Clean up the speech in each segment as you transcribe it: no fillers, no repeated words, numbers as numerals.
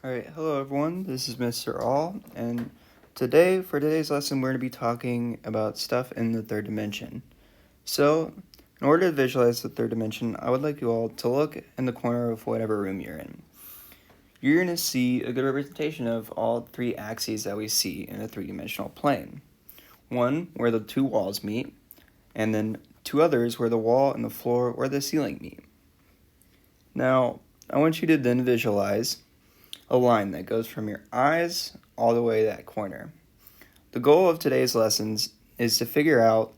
Alright, hello everyone, this is Mr. All, and today, for today's lesson, we're going to be talking about stuff in the third dimension. So, in order to visualize the third dimension, I would like you all to look in the corner of whatever room you're in. You're going to see a good representation of all three axes that we see in a three-dimensional plane. One, where the two walls meet, and then two others where the wall and the floor or the ceiling meet. Now, I want you to then visualize a line that goes from your eyes all the way to that corner. The goal of today's lessons is to figure out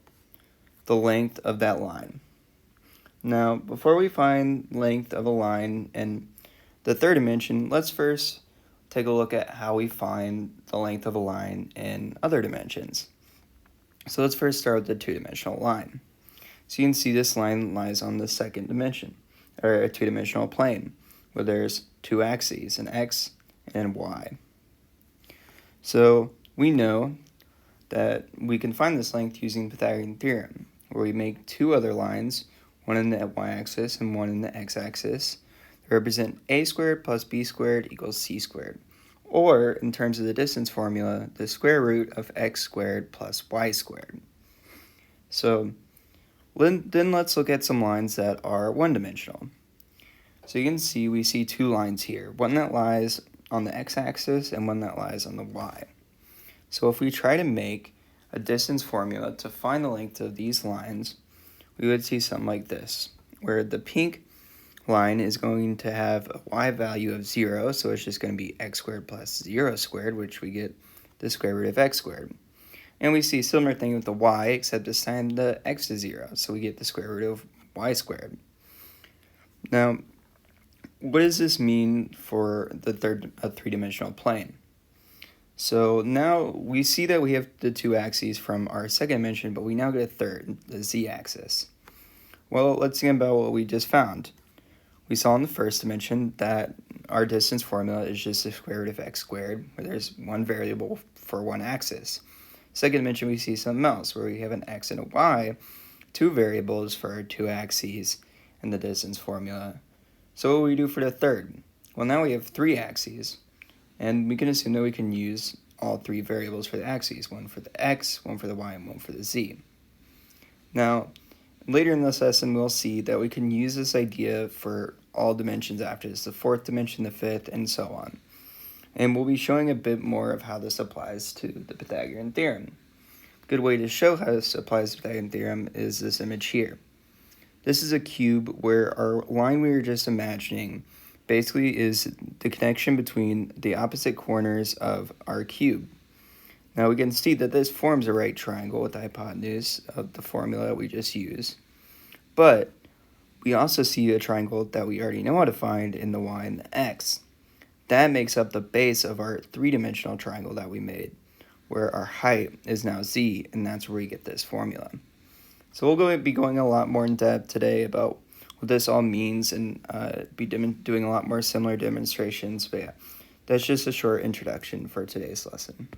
the length of that line. Now, before we find length of a line in the third dimension, let's first take a look at how we find the length of a line in other dimensions. So let's first start with the two-dimensional line. So you can see this line lies on the second dimension, or a two-dimensional plane, where there's two axes, an x and y. So we know that we can find this length using the Pythagorean theorem, where we make two other lines, one in the y-axis and one in the x-axis, that represent a squared plus b squared equals c squared. Or, in terms of the distance formula, the square root of x squared plus y squared. So then let's look at some lines that are one-dimensional. So you can see we see two lines here, one that lies on the x-axis and one that lies on the y. So if we try to make a distance formula to find the length of these lines, we would see something like this, where the pink line is going to have a y value of 0, so it's just going to be x squared plus 0 squared, which we get the square root of x squared. And we see a similar thing with the y, except this time the x is 0, so we get the square root of y squared. Now, what does this mean for the three-dimensional plane? So now we see that we have the two axes from our second dimension, but we now get a third, the z-axis. Well, let's think about what we just found. We saw in the first dimension that our distance formula is just the square root of x squared, where there's one variable for one axis. Second dimension, we see something else, where we have an x and a y, two variables for our two axes and the distance formula. So what do we do for the third? Well, now we have three axes, and we can assume that we can use all three variables for the axes, one for the x, one for the y, and one for the z. Now, later in this lesson, we'll see that we can use this idea for all dimensions after this, the fourth dimension, the fifth, and so on. And we'll be showing a bit more of how this applies to the Pythagorean theorem. A good way to show how this applies to the Pythagorean theorem is this image here. This is a cube where our line we were just imagining basically is the connection between the opposite corners of our cube. Now we can see that this forms a right triangle with the hypotenuse of the formula that we just used. But we also see a triangle that we already know how to find in the y and the x. That makes up the base of our three-dimensional triangle that we made, where our height is now z, and that's where we get this formula. So we'll be going a lot more in depth today about what this all means and be doing a lot more similar demonstrations. But yeah, that's just a short introduction for today's lesson.